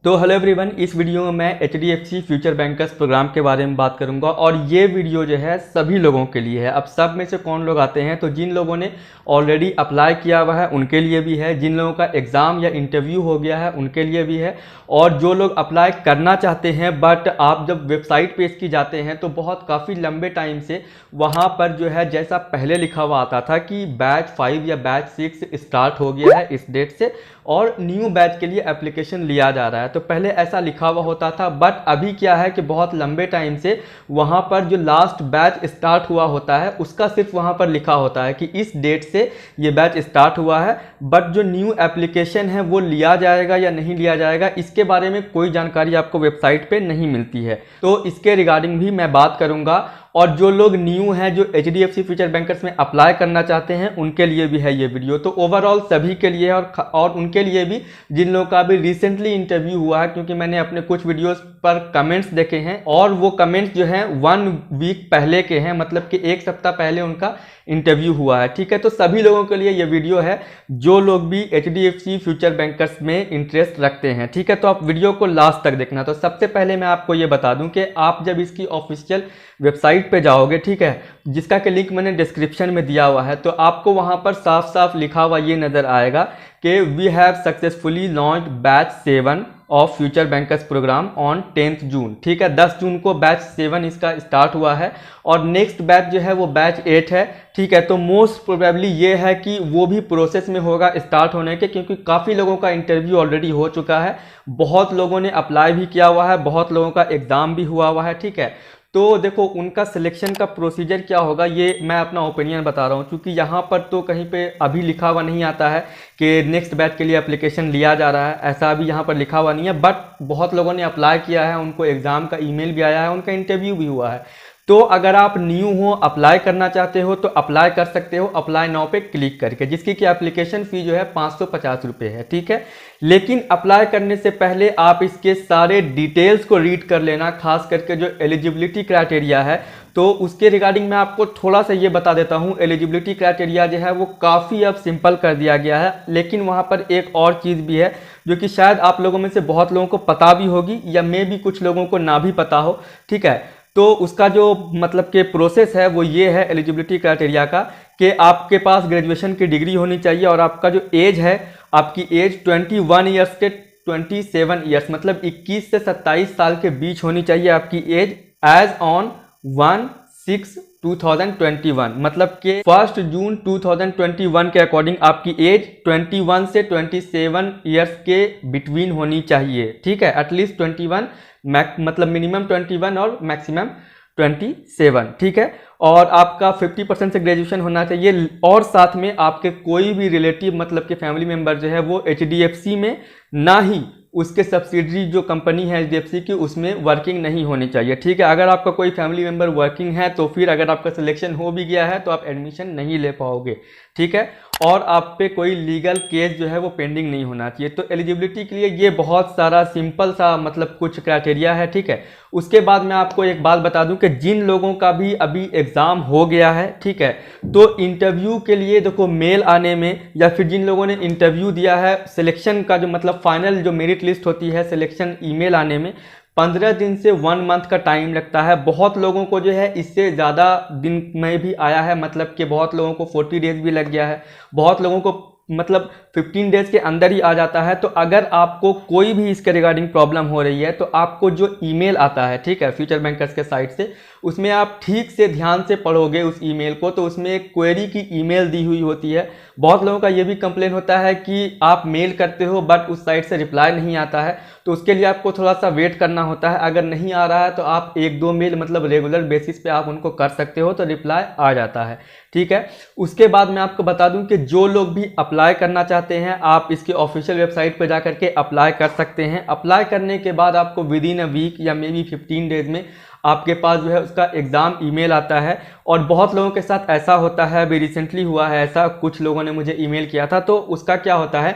तो hello everyone, इस video में मैं HDFC फ्यूचर बैंकर्स प्रोग्राम के बारे में बात करूंगा और ये वीडियो जो है सभी लोगों के लिए है। अब सब में से कौन लोग आते हैं, तो जिन लोगों ने ऑलरेडी अप्लाई किया हुआ है उनके लिए भी है, जिन लोगों का एग्ज़ाम या इंटरव्यू हो गया है उनके लिए भी है, और जो लोग अप्लाई करना चाहते हैं बट आप जब वेबसाइट पे इसकी जाते हैं तो बहुत काफ़ी लंबे टाइम से वहाँ पर जो है जैसा पहले लिखा हुआ आता था कि बैच 5 या बैच 6 स्टार्ट हो गया है इस डेट से और न्यू बैच के लिए एप्लीकेशन लिया जा रहा है। तो पहले ऐसा लिखा हुआ होता था, बट अभी क्या है कि बहुत लंबे टाइम से वहाँ पर जो लास्ट बैच स्टार्ट हुआ होता है उसका सिर्फ वहाँ पर लिखा होता है कि इस डेट से ये बैच स्टार्ट हुआ है, बट जो न्यू एप्लीकेशन है वो लिया जाएगा या नहीं लिया जाएगा इसके बारे में कोई जानकारी आपको वेबसाइट पे नहीं मिलती है। तो इसके रिगार्डिंग भी मैं बात करूँगा, और जो लोग न्यू हैं जो HDFC फ्यूचर बैंकर्स में अप्लाई करना चाहते हैं उनके लिए भी है ये वीडियो। तो ओवरऑल सभी के लिए और उनके लिए भी जिन लोगों का भी रिसेंटली इंटरव्यू हुआ है, क्योंकि मैंने अपने कुछ वीडियोस पर कमेंट्स देखे हैं और वो कमेंट्स जो हैं 1 वीक पहले के हैं, मतलब कि 1 सप्ताह पहले उनका इंटरव्यू हुआ है। ठीक है, तो सभी लोगों के लिए ये वीडियो है जो लोग भी HDFC फ्यूचर बैंकर्स में इंटरेस्ट रखते हैं। ठीक है, तो आप वीडियो को लास्ट तक देखना। तो सबसे पहले मैं आपको ये बता दूं कि आप जब इसकी ऑफिशियल वेबसाइट पे जाओगे, ठीक है, जिसका कि लिंक मैंने डिस्क्रिप्शन में दिया हुआ है, तो आपको वहां पर साफ साफ लिखा हुआ ये नजर आएगा कि we have successfully launched batch 7 of future bankers program on 10th June. ठीक है, 10 जून को बैच 7 इसका स्टार्ट हुआ है और नेक्स्ट बैच जो है वो बैच 8 है। ठीक है, तो मोस्ट प्रोबेबली ये है कि वो भी प्रोसेस में होगा स्टार्ट होने के, क्योंकि काफ़ी लोगों का इंटरव्यू ऑलरेडी हो चुका है, बहुत लोगों ने अप्लाई भी किया हुआ है, बहुत लोगों का एग्ज़ाम भी हुआ हुआ है। ठीक है, तो देखो उनका सिलेक्शन का प्रोसीजर क्या होगा ये मैं अपना ओपिनियन बता रहा हूँ, क्योंकि यहाँ पर तो कहीं पे अभी लिखा हुआ नहीं आता है कि नेक्स्ट बैच के लिए एप्लीकेशन लिया जा रहा है, ऐसा अभी यहाँ पर लिखा हुआ नहीं है। बट बहुत लोगों ने अप्लाई किया है, उनको एग्ज़ाम का ईमेल भी आया है, उनका इंटरव्यू भी हुआ है। तो अगर आप न्यू हो, अप्लाई करना चाहते हो तो अप्लाई कर सकते हो अप्लाई नाउ पे क्लिक करके, जिसकी कि एप्लीकेशन फ़ी जो है 550 रुपये है। ठीक है, लेकिन अप्लाई करने से पहले आप इसके सारे डिटेल्स को रीड कर लेना, खास करके जो एलिजिबिलिटी क्राइटेरिया है। तो उसके रिगार्डिंग मैं आपको थोड़ा सा ये बता देता हूँ। एलिजिबिलिटी क्राइटेरिया जो है वो काफ़ी अब सिंपल कर दिया गया है, लेकिन वहाँ पर एक और चीज़ भी है जो कि शायद आप लोगों में से बहुत लोगों को पता भी होगी या मे भी कुछ लोगों को ना भी पता हो। ठीक है, तो उसका जो मतलब के प्रोसेस है वो ये है एलिजिबिलिटी क्राइटेरिया का, कि आपके पास ग्रेजुएशन की डिग्री होनी चाहिए और आपका जो एज है, आपकी एज 21 ईयर्स से 27 ईयर्स, मतलब 21 से 27 साल के बीच होनी चाहिए आपकी एज, एज ऑन 1/6/2021, मतलब कि 1 जून 2021 के अकॉर्डिंग आपकी एज 21 से 27 ईयर्स के बिटवीन होनी चाहिए। ठीक है, एटलीस्ट 21, मतलब मिनिमम 21 और मैक्सिमम 27। ठीक है, और आपका 50% से ग्रेजुएशन होना चाहिए, और साथ में आपके कोई भी रिलेटिव मतलब कि फैमिली मेंबर जो है वो HDFC में, ना ही उसके सब्सिडरी जो कंपनी है HDFC की उसमें वर्किंग नहीं होनी चाहिए। ठीक है, अगर आपका कोई फैमिली मेंबर वर्किंग है तो फिर अगर आपका सिलेक्शन हो भी गया है तो आप एडमिशन नहीं ले पाओगे। ठीक है, और आप पे कोई लीगल केस जो है वो पेंडिंग नहीं होना चाहिए। तो एलिजिबिलिटी के लिए ये बहुत सारा सिंपल सा मतलब कुछ क्राइटेरिया है। ठीक है, उसके बाद मैं आपको एक बात बता दूं कि जिन लोगों का भी अभी एग्ज़ाम हो गया है, ठीक है, तो इंटरव्यू के लिए देखो मेल आने में, या फिर जिन लोगों ने इंटरव्यू दिया है, सिलेक्शन का जो मतलब फाइनल जो मेरिट लिस्ट होती है, सिलेक्शन ईमेल आने में 15 दिन से 1 मंथ का टाइम लगता है। बहुत लोगों को जो है इससे ज़्यादा दिन में भी आया है, मतलब कि बहुत लोगों को 40 डेज भी लग गया है, बहुत लोगों को मतलब 15 डेज के अंदर ही आ जाता है। तो अगर आपको कोई भी इसके रिगार्डिंग प्रॉब्लम हो रही है तो आपको जो ईमेल आता है, ठीक है, फ्यूचर बैंकर्स के साइट से, उसमें आप ठीक से ध्यान से पढ़ोगे उस ईमेल को, तो उसमें एक क्वेरी की ईमेल दी हुई होती है। बहुत लोगों का ये भी कंप्लेन होता है कि आप मेल करते हो बट उस साइट से रिप्लाई नहीं आता है, तो उसके लिए आपको थोड़ा सा वेट करना होता है। अगर नहीं आ रहा है तो आप 1-2 मेल मतलब रेगुलर बेसिस पे आप उनको कर सकते हो, तो रिप्लाई आ जाता है। ठीक है, उसके बाद मैं आपको बता दूं कि जो लोग भी अप्लाई करना चाहते हैं आप इसकी ऑफिशियल वेबसाइट पर जाकर के अप्लाई कर सकते हैं। अप्लाई करने के बाद आपको विदिन अ वीक या मे बी 15 डेज में आपके पास जो है उसका एग्ज़ाम ईमेल आता है। और बहुत लोगों के साथ ऐसा होता है, अभी रिसेंटली हुआ है ऐसा, कुछ लोगों ने मुझे ईमेल किया था, तो उसका क्या होता है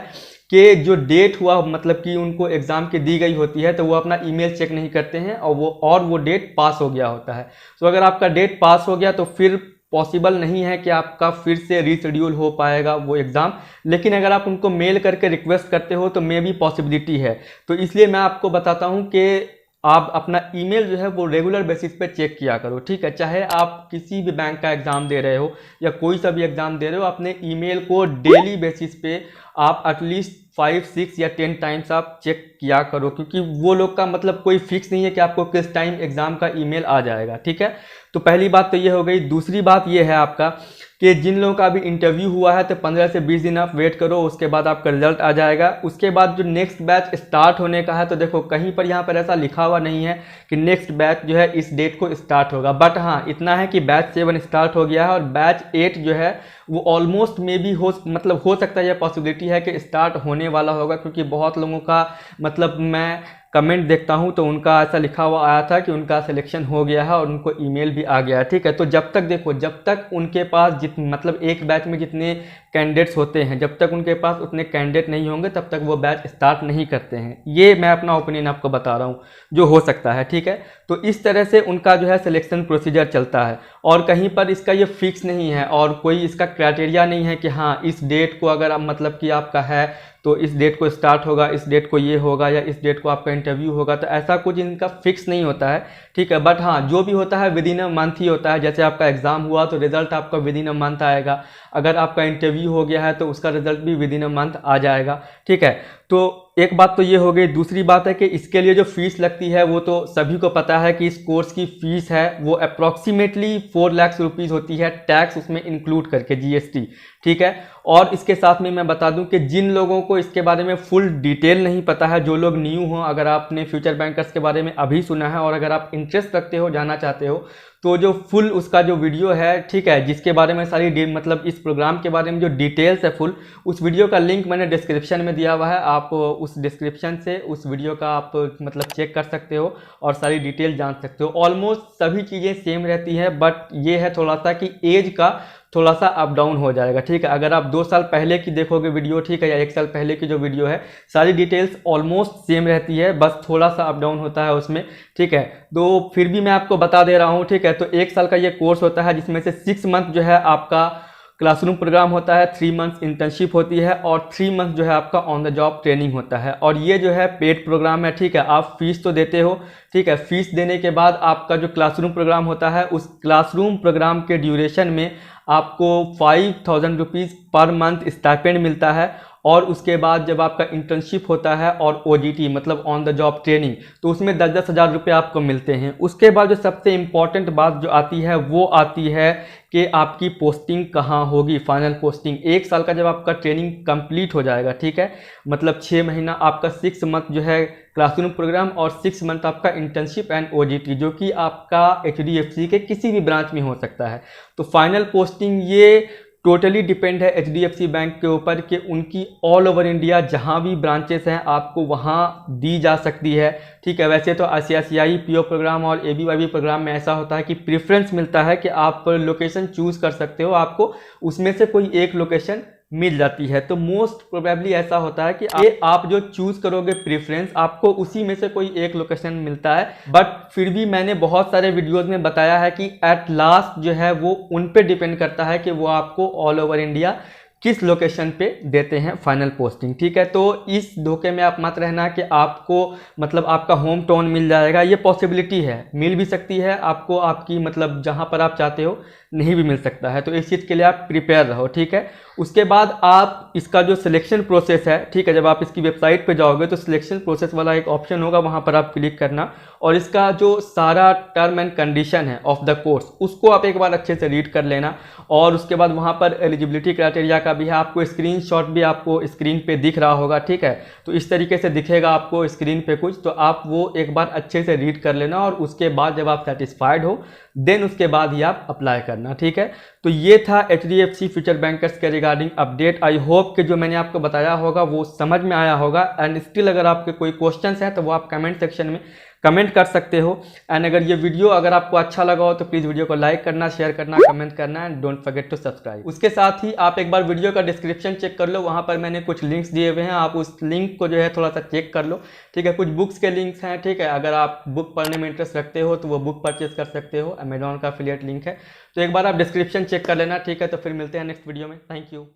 कि जो डेट हुआ मतलब कि उनको एग्ज़ाम की दी गई होती है तो वो अपना ईमेल चेक नहीं करते हैं और वो डेट पास हो गया होता है। तो अगर आपका डेट पास हो गया तो फिर पॉसिबल नहीं है कि आपका फिर से रीशेड्यूल हो पाएगा वो एग्ज़ाम, लेकिन अगर आप उनको मेल करके रिक्वेस्ट करते हो तो मे भी पॉसिबिलिटी है। तो इसलिए मैं आपको बताता हूँ कि आप अपना ईमेल जो है वो रेगुलर बेसिस पे चेक किया करो, ठीक है। चाहे आप किसी भी बैंक का एग्ज़ाम दे रहे हो या कोई सा भी एग्ज़ाम दे रहे हो, अपने ईमेल को डेली बेसिस पे आप एटलीस्ट 5, 6 या 10 टाइम्स आप चेक किया करो, क्योंकि वो लोग का मतलब कोई फिक्स नहीं है कि आपको किस टाइम एग्ज़ाम का ईमेल आ जाएगा, ठीक है। तो पहली बात तो ये हो गई। दूसरी बात ये है आपका कि जिन लोगों का अभी इंटरव्यू हुआ है तो 15 से 20 दिन आप वेट करो, उसके बाद आपका रिजल्ट आ जाएगा। उसके बाद जो नेक्स्ट बैच स्टार्ट होने का है, तो देखो कहीं पर यहाँ पर ऐसा लिखा हुआ नहीं है कि नेक्स्ट बैच जो है इस डेट को स्टार्ट होगा, बट हाँ इतना है कि बैच 7 स्टार्ट हो गया है और बैच 8 जो है वो ऑलमोस्ट मे भी हो सकता है, यह पॉसिबिलिटी है कि स्टार्ट होने वाला होगा, क्योंकि बहुत लोगों का मतलब मैं कमेंट देखता हूं तो उनका ऐसा लिखा हुआ आया था कि उनका सिलेक्शन हो गया है और उनको ईमेल भी आ गया है, ठीक है। तो जब तक देखो, जब तक उनके पास मतलब एक बैच में जितने कैंडिडेट्स होते हैं, जब तक उनके पास उतने कैंडिडेट नहीं होंगे तब तक वो बैच स्टार्ट नहीं करते हैं। ये मैं अपना ओपिनियन आपको बता रहा हूँ जो हो सकता है, ठीक है। तो इस तरह से उनका जो है सिलेक्शन प्रोसीजर चलता है और कहीं पर इसका ये फिक्स नहीं है और कोई इसका क्राइटेरिया नहीं है कि हाँ इस डेट को अगर आप मतलब कि आपका है तो इस डेट को स्टार्ट होगा, इस डेट को ये होगा या इस डेट को आपका इंटरव्यू होगा, तो ऐसा कुछ इनका फिक्स नहीं होता है, ठीक है। बट हाँ जो भी होता है विद इन अ मंथ ही होता है। जैसे आपका एग्जाम हुआ तो रिजल्ट आपका विद इन अ मंथ आएगा, अगर आपका इंटरव्यू हो गया है तो उसका रिजल्ट भी विद इन अ मंथ आ जाएगा, ठीक है। तो एक बात तो ये हो गई। दूसरी बात है कि इसके लिए जो फीस लगती है वो तो सभी को पता है कि इस कोर्स की फीस है वो अप्रॉक्सीमेटली 4 लाख रुपीज़ होती है, टैक्स उसमें इंक्लूड करके, जीएसटी, ठीक है। और इसके साथ में मैं बता दूं कि जिन लोगों को इसके बारे में फुल डिटेल नहीं पता है, जो लोग न्यू हो, अगर आपने फ्यूचर बैंकर्स के बारे में अभी सुना है और अगर आप इंटरेस्ट रखते हो, जानना चाहते हो, तो जो फुल उसका जो वीडियो है, ठीक है, जिसके बारे में सारी मतलब इस प्रोग्राम के बारे में जो डिटेल्स है फुल, उस वीडियो का लिंक मैंने डिस्क्रिप्शन में दिया हुआ है। आप उस डिस्क्रिप्शन से उस वीडियो का आप मतलब चेक कर सकते हो और सारी डिटेल जान सकते हो। ऑलमोस्ट सभी चीज़ें सेम रहती हैं, बट ये है थोड़ा सा कि एज का थोड़ा सा अप डाउन हो जाएगा, ठीक है। अगर आप 2 साल पहले की देखोगे वीडियो, ठीक है, या 1 साल पहले की जो वीडियो है, सारी डिटेल्स ऑलमोस्ट सेम रहती है, बस थोड़ा सा अप डाउन होता है उसमें, ठीक है। तो फिर भी मैं आपको बता दे रहा हूँ, ठीक है। तो 1 साल का ये कोर्स होता है जिसमें से 6 मंथ जो है आपका क्लासरूम प्रोग्राम होता है, 3 मंथ्स इंटर्नशिप होती है और 3 मंथ जो है आपका ऑन द जॉब ट्रेनिंग होता है। और ये जो है पेड प्रोग्राम है, ठीक है। आप फीस तो देते हो, ठीक है। फीस देने के बाद आपका जो क्लासरूम प्रोग्राम होता है, उस क्लासरूम प्रोग्राम के ड्यूरेशन में आपको 5000 रुपीज़ पर मंथ स्टाइपेंड मिलता है। और उसके बाद जब आपका इंटर्नशिप होता है और ओजीटी मतलब ऑन द जॉब ट्रेनिंग, तो उसमें 10-10 हज़ार रुपये आपको मिलते हैं। उसके बाद जो सबसे इम्पॉर्टेंट बात जो आती है वो आती है कि आपकी पोस्टिंग कहाँ होगी, फाइनल पोस्टिंग। 1 साल का जब आपका ट्रेनिंग कंप्लीट हो जाएगा, ठीक है, मतलब 6 महीना आपका 6 मंथ जो है क्लासरूम प्रोग्राम और 6 मंथ आपका इंटर्नशिप एंड ओजीटी, जो कि आपका एचडीएफसी के किसी भी ब्रांच में हो सकता है। तो फाइनल पोस्टिंग ये टोटली डिपेंड है एचडीएफसी बैंक के ऊपर कि उनकी ऑल ओवर इंडिया जहां भी ब्रांचेस हैं आपको वहां दी जा सकती है, ठीक है। वैसे तो आईसीआईसीआई पीओ प्रोग्राम और एबीवाईबी प्रोग्राम में ऐसा होता है कि प्रेफरेंस मिलता है कि आप लोकेशन चूज कर सकते हो, आपको उसमें से कोई एक लोकेशन मिल जाती है। तो मोस्ट प्रोबेबली ऐसा होता है कि आप जो चूज करोगे प्रेफरेंस, आपको उसी में से कोई एक लोकेशन मिलता है। बट फिर भी मैंने बहुत सारे वीडियोस में बताया है कि एट लास्ट जो है वो उन पे डिपेंड करता है कि वो आपको ऑल ओवर इंडिया किस लोकेशन पे देते हैं फाइनल पोस्टिंग, ठीक है। तो इस धोखे में आप मत रहना कि आपको मतलब आपका होम टाउन मिल जाएगा, ये पॉसिबिलिटी है, मिल भी सकती है आपको, आपकी मतलब जहाँ पर आप चाहते हो नहीं भी मिल सकता है। तो इस चीज़ के लिए आप प्रिपेयर रहो, ठीक है। उसके बाद आप इसका जो सिलेक्शन प्रोसेस है, ठीक है, जब आप इसकी वेबसाइट पे जाओगे तो सिलेक्शन प्रोसेस वाला एक ऑप्शन होगा, वहाँ पर आप क्लिक करना और इसका जो सारा टर्म एंड कंडीशन है ऑफ द कोर्स उसको आप एक बार अच्छे से रीड कर लेना। और उसके बाद वहाँ पर एलिजिबिलिटी क्राइटेरिया का भी है, आपको स्क्रीनशॉट भी आपको स्क्रीन पे दिख रहा होगा, ठीक है। तो इस तरीके से दिखेगा आपको स्क्रीन पे कुछ, तो आप वो एक बार अच्छे से रीड कर लेना और उसके बाद जब आप सेटिस्फाइड हो देन उसके बाद ही आप अप्लाई करना, ठीक है। तो ये था एचडीएफसी फ्यूचर बैंकर्स के रिगार्डिंग अपडेट। आई होप कि जो मैंने आपको बताया होगा वो समझ में आया होगा। एंड स्टिल अगर आपके कोई क्वेश्चंस हैं तो वो आप कमेंट सेक्शन में कमेंट कर सकते हो। एंड अगर ये वीडियो अगर आपको अच्छा लगा हो तो प्लीज़ वीडियो को लाइक करना, शेयर करना, कमेंट करना and don't forget to subscribe. उसके साथ ही आप एक बार वीडियो का डिस्क्रिप्शन चेक कर लो, वहाँ पर मैंने कुछ लिंक्स दिए हुए हैं, आप उस लिंक को जो है थोड़ा सा चेक कर लो, ठीक है। कुछ बुक्स के लिंक्स हैं, ठीक है। अगर आप बुक पढ़ने में इंटरेस्ट रखते हो तो वो बुक परचेज कर सकते हो, अमेजॉन का एफिलिएट लिंक है। तो एक बार आप डिस्क्रिप्शन चेक कर लेना, ठीक है। तो फिर मिलते हैं नेक्स्ट वीडियो में। Thank you.